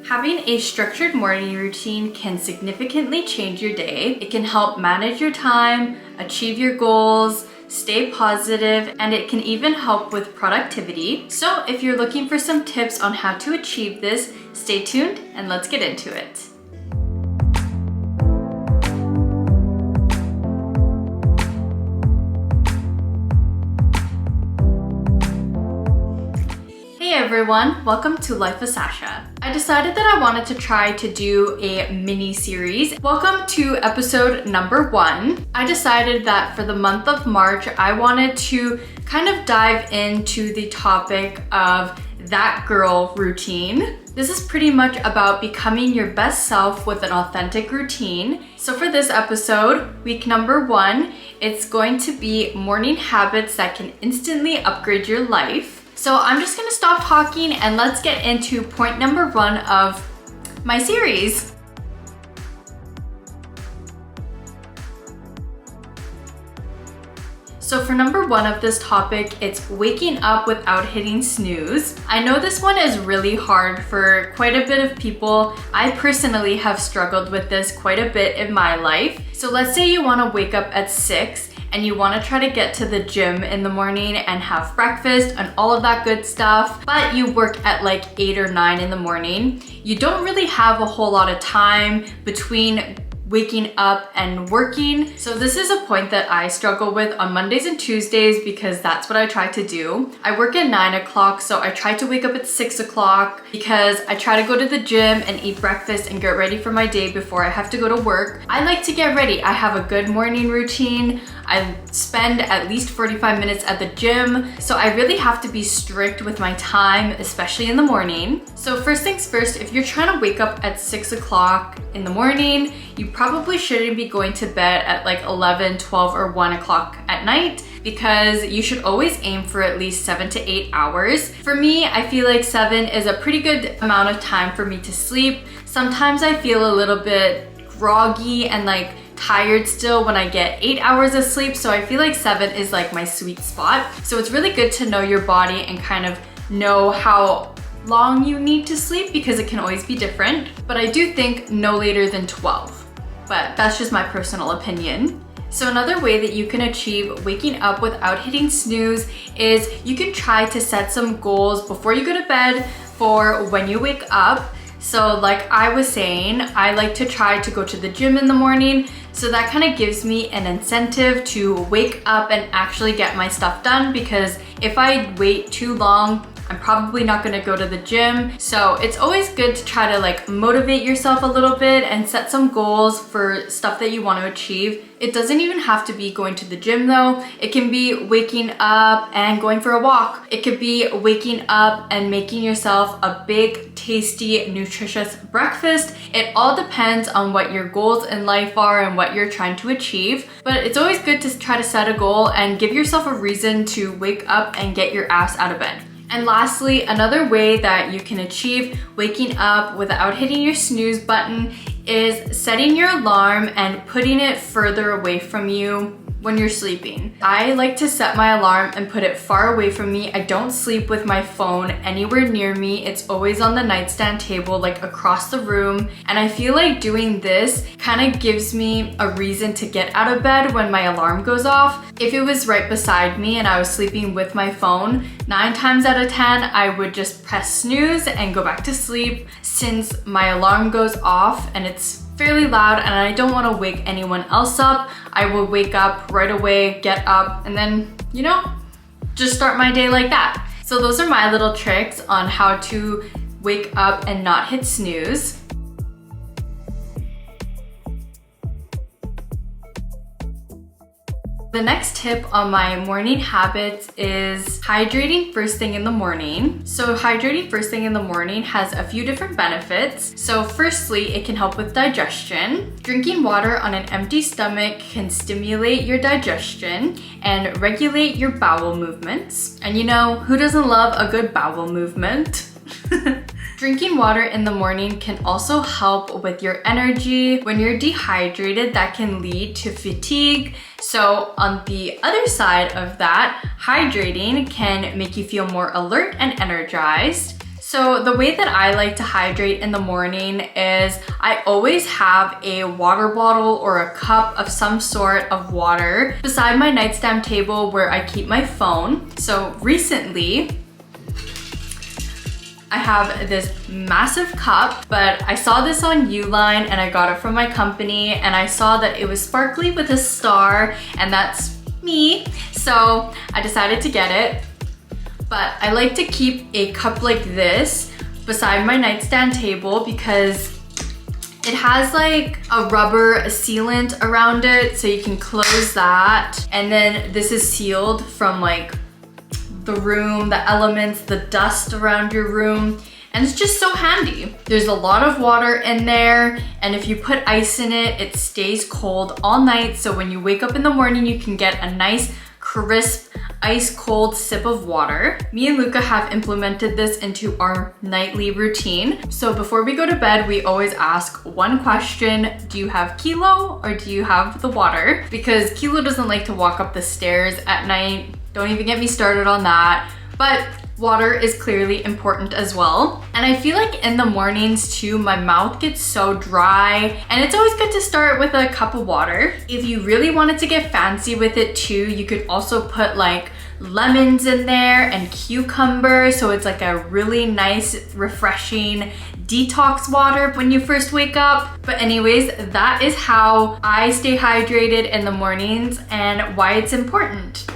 Having a structured morning routine can significantly change your day. It can help manage your time, achieve your goals, stay positive, and it can even help with productivity. So if you're looking for some tips on how to achieve this, stay tuned and let's get into it. Hey everyone, welcome to Life with Sacha. I decided that I wanted to try to do a mini series. Welcome to episode number 1. I decided that for the month of March, I wanted to kind of dive into the topic of that girl routine. This is pretty much about becoming your best self with an authentic routine. So for this episode, week number 1, it's going to be morning habits that can instantly upgrade your life. So I'm just gonna stop talking and let's get into point number 1 of my series. So for number 1 of this topic, it's waking up without hitting snooze. I know this one is really hard for quite a bit of people. I personally have struggled with this quite a bit in my life. So let's say you wanna wake up at 6 and you wanna try to get to the gym in the morning and have breakfast and all of that good stuff, but you work at like 8 or 9 in the morning. You don't really have a whole lot of time between waking up and working. So this is a point that I struggle with on Mondays and Tuesdays because that's what I try to do. I work at 9 o'clock, so I try to wake up at 6 o'clock because I try to go to the gym and eat breakfast and get ready for my day before I have to go to work. I like to get ready. I have a good morning routine. I spend at least 45 minutes at the gym, so I really have to be strict with my time, especially in the morning. So first things first, if you're trying to wake up at 6 o'clock in the morning, you probably shouldn't be going to bed at like 11, 12, or 1 o'clock at night because you should always aim for at least 7 to 8 hours. For me, I feel like 7 is a pretty good amount of time for me to sleep. Sometimes I feel a little bit groggy and like tired still when I get 8 hours of sleep, so I feel like 7 is like my sweet spot. So it's really good to know your body and kind of know how long you need to sleep because it can always be different. But I do think no later than 12, but that's just my personal opinion. So another way that you can achieve waking up without hitting snooze is you can try to set some goals before you go to bed for when you wake up. So like I was saying, I like to try to go to the gym in the morning. So that kind of gives me an incentive to wake up and actually get my stuff done, because if I wait too long, I'm probably not gonna go to the gym. So it's always good to try to like motivate yourself a little bit and set some goals for stuff that you want to achieve. It doesn't even have to be going to the gym though. It can be waking up and going for a walk. It could be waking up and making yourself a big, tasty, nutritious breakfast. It all depends on what your goals in life are and what you're trying to achieve. But it's always good to try to set a goal and give yourself a reason to wake up and get your ass out of bed. And lastly, another way that you can achieve waking up without hitting your snooze button is setting your alarm and putting it further away from you when you're sleeping. I like to set my alarm and put it far away from me. I don't sleep with my phone anywhere near me. It's always on the nightstand table, like across the room. And I feel like doing this kind of gives me a reason to get out of bed when my alarm goes off. If it was right beside me and I was sleeping with my phone, 9 times out of 10, I would just press snooze and go back to sleep. Since my alarm goes off and it's fairly loud and I don't want to wake anyone else up, I will wake up right away, get up, and then, you know, just start my day like that. So those are my little tricks on how to wake up and not hit snooze. The next tip on my morning habits is hydrating first thing in the morning. So hydrating first thing in the morning has a few different benefits. So firstly, it can help with digestion. Drinking water on an empty stomach can stimulate your digestion and regulate your bowel movements. And you know, who doesn't love a good bowel movement? Drinking water in the morning can also help with your energy. When you're dehydrated, that can lead to fatigue. So on the other side of that, hydrating can make you feel more alert and energized. So the way that I like to hydrate in the morning is I always have a water bottle or a cup of some sort of water beside my nightstand table where I keep my phone. So recently, I have this massive cup, but I saw this on Uline and I got it from my company, and I saw that it was sparkly with a star, and that's me. So I decided to get it. But I like to keep a cup like this beside my nightstand table because it has like a rubber sealant around it, so you can close that. And then this is sealed from like the room, the elements, the dust around your room. And it's just so handy. There's a lot of water in there, and if you put ice in it, it stays cold all night. So when you wake up in the morning, you can get a nice, crisp, ice cold sip of water. Me and Luca have implemented this into our nightly routine. So before we go to bed, we always ask one question: do you have Kilo or do you have the water? Because Kilo doesn't like to walk up the stairs at night. Don't even get me started on that. But water is clearly important as well. And I feel like in the mornings too, my mouth gets so dry, and it's always good to start with a cup of water. If you really wanted to get fancy with it too, you could also put like lemons in there and cucumber, so it's like a really nice, refreshing detox water when you first wake up. But anyways, that is how I stay hydrated in the mornings and why it's important.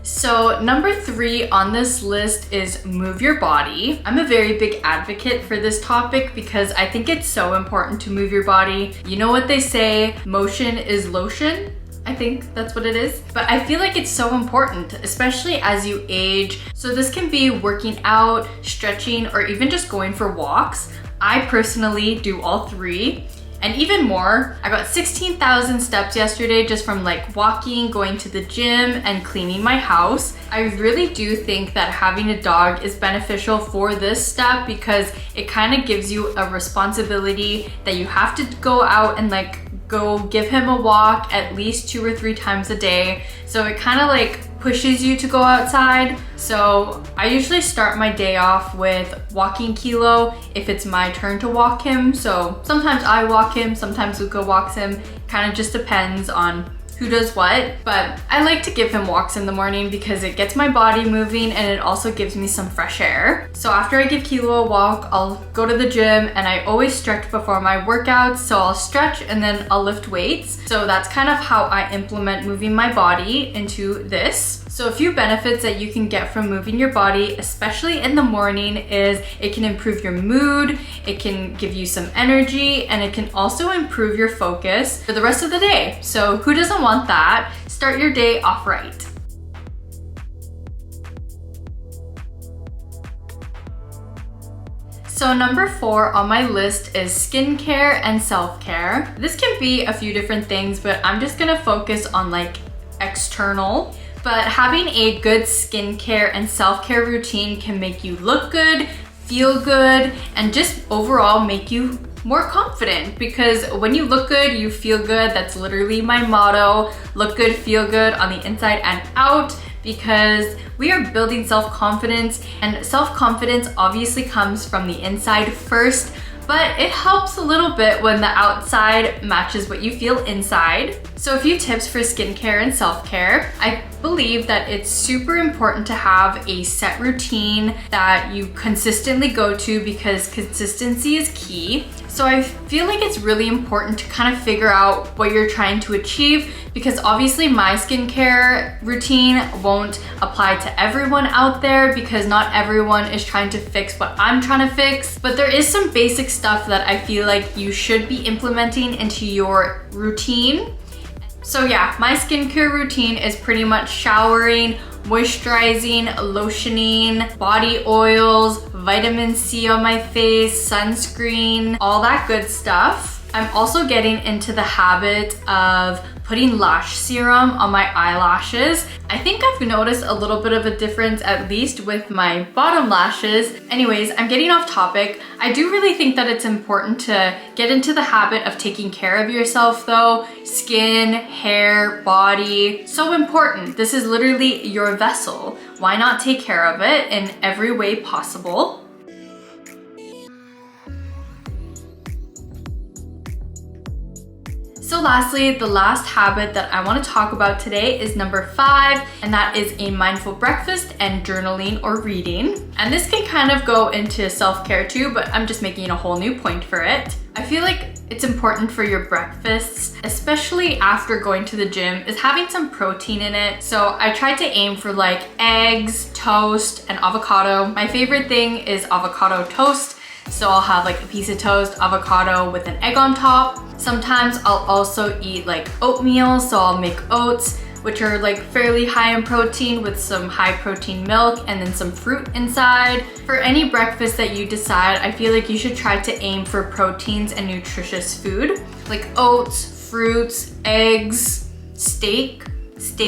So number 3 on this list is move your body. I'm a very big advocate for this topic because I think it's so important to move your body. You know what they say, motion is lotion? I think that's what it is. But I feel like it's so important, especially as you age. So this can be working out, stretching, or even just going for walks. I personally do all 3. And even more. I got 16,000 steps yesterday just from like walking, going to the gym, and cleaning my house. I really do think that having a dog is beneficial for this step because it kind of gives you a responsibility that you have to go out and like go give him a walk at least 2 or 3 times a day. So it kind of like pushes you to go outside. So I usually start my day off with walking Kilo if it's my turn to walk him. So sometimes I walk him, sometimes Luca walks him. Kind of just depends on who does what. But I like to give him walks in the morning because it gets my body moving and it also gives me some fresh air. So after I give Kilo a walk, I'll go to the gym, and I always stretch before my workouts. So I'll stretch and then I'll lift weights. So that's kind of how I implement moving my body into this. So a few benefits that you can get from moving your body, especially in the morning, is it can improve your mood, it can give you some energy, and it can also improve your focus for the rest of the day. So who doesn't want that? Start your day off right. So number 4 on my list is skincare and self-care. This can be a few different things, but I'm just gonna focus on like external. But having a good skincare and self-care routine can make you look good, feel good, and just overall make you more confident, because when you look good, you feel good. That's literally my motto. Look good, feel good on the inside and out, because we are building self-confidence, and self-confidence obviously comes from the inside first, but it helps a little bit when the outside matches what you feel inside. So a few tips for skincare and self-care. I believe that it's super important to have a set routine that you consistently go to, because consistency is key. So I feel like it's really important to kind of figure out what you're trying to achieve, because obviously my skincare routine won't apply to everyone out there, because not everyone is trying to fix what I'm trying to fix. But there is some basic stuff that I feel like you should be implementing into your routine. So yeah, my skincare routine is pretty much showering, moisturizing, lotioning, body oils, vitamin C on my face, sunscreen, all that good stuff. I'm also getting into the habit of putting lash serum on my eyelashes. I think I've noticed a little bit of a difference, at least with my bottom lashes. Anyways, I'm getting off topic. I do really think that it's important to get into the habit of taking care of yourself though. Skin, hair, body, so important. This is literally your vessel. Why not take care of it in every way possible? So lastly, the last habit that I want to talk about today is number 5, and that is a mindful breakfast and journaling or reading. And this can kind of go into self-care too, but I'm just making a whole new point for it. I feel like it's important for your breakfasts, especially after going to the gym, is having some protein in it. So I try to aim for like eggs, toast, and avocado. My favorite thing is avocado toast. So I'll have like a piece of toast, avocado with an egg on top. Sometimes I'll also eat like oatmeal, so I'll make oats, which are like fairly high in protein with some high protein milk and then some fruit inside. For any breakfast that you decide, I feel like you should try to aim for proteins and nutritious food, like oats, fruits, eggs, steak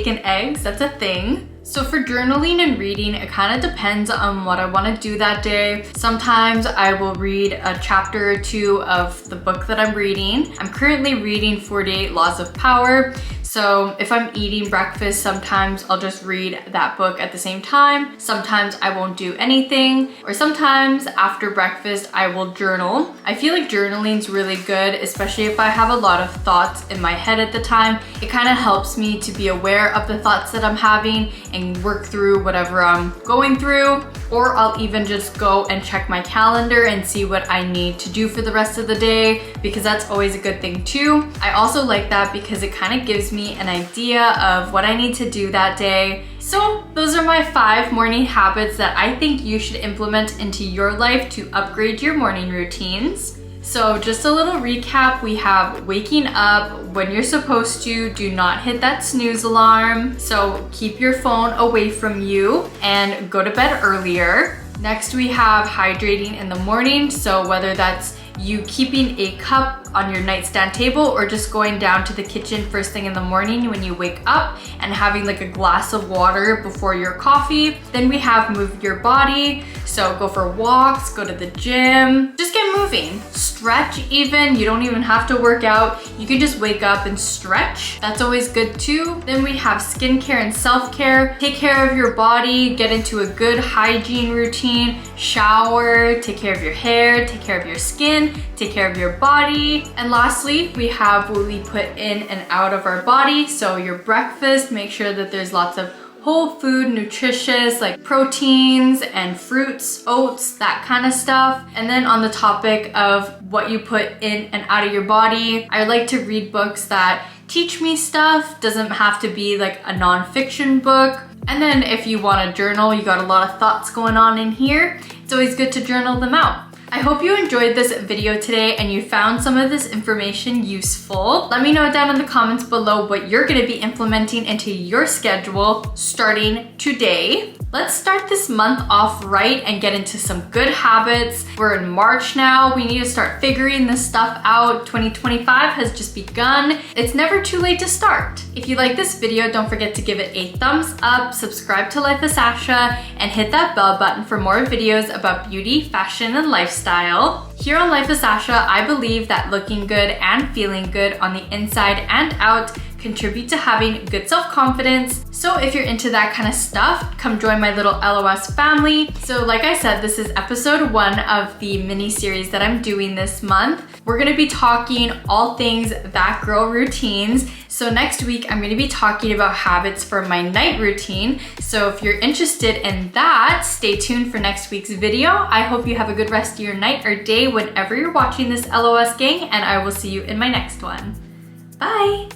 and eggs, that's a thing. So for journaling and reading, it kind of depends on what I want to do that day. Sometimes I will read a chapter or 2 of the book that I'm reading. I'm currently reading 48 Laws of Power. So if I'm eating breakfast, sometimes I'll just read that book at the same time. Sometimes I won't do anything, or sometimes after breakfast, I will journal. I feel like journaling's really good, especially if I have a lot of thoughts in my head at the time. It kind of helps me to be aware of the thoughts that I'm having and work through whatever I'm going through. Or I'll even just go and check my calendar and see what I need to do for the rest of the day, because that's always a good thing too. I also like that because it kind of gives me an idea of what I need to do that day. So those are my 5 morning habits that I think you should implement into your life to upgrade your morning routines. So just a little recap, we have waking up when you're supposed to, do not hit that snooze alarm. So keep your phone away from you and go to bed earlier. Next we have hydrating in the morning. So whether that's you keeping a cup on your nightstand table or just going down to the kitchen first thing in the morning when you wake up and having like a glass of water before your coffee. Then we have move your body. So go for walks, go to the gym, just get moving. Stretch even, you don't even have to work out. You can just wake up and stretch. That's always good too. Then we have skincare and self-care. Take care of your body, get into a good hygiene routine, shower, take care of your hair, take care of your skin, take care of your body. And lastly, we have what we put in and out of our body. So your breakfast, make sure that there's lots of whole food, nutritious, like proteins and fruits, oats, that kind of stuff. And then on the topic of what you put in and out of your body, I like to read books that teach me stuff. Doesn't have to be like a non-fiction book. And then if you want to journal, you got a lot of thoughts going on in here, it's always good to journal them out. I hope you enjoyed this video today and you found some of this information useful. Let me know down in the comments below what you're gonna be implementing into your schedule starting today. Let's start this month off right and get into some good habits. We're in March now. We need to start figuring this stuff out. 2025 has just begun. It's never too late to start. If you like this video, don't forget to give it a thumbs up, subscribe to Life with Sacha, and hit that bell button for more videos about beauty, fashion, and lifestyle. Here on Life with Sacha, I believe that looking good and feeling good on the inside and out contribute to having good self-confidence. So if you're into that kind of stuff, come join my little LOS family. So like I said, this is episode 1 of the mini series that I'm doing this month. We're gonna be talking all things that girl routines. So next week, I'm gonna be talking about habits for my night routine. So if you're interested in that, stay tuned for next week's video. I hope you have a good rest of your night or day whenever you're watching this LOS gang, and I will see you in my next one. Bye.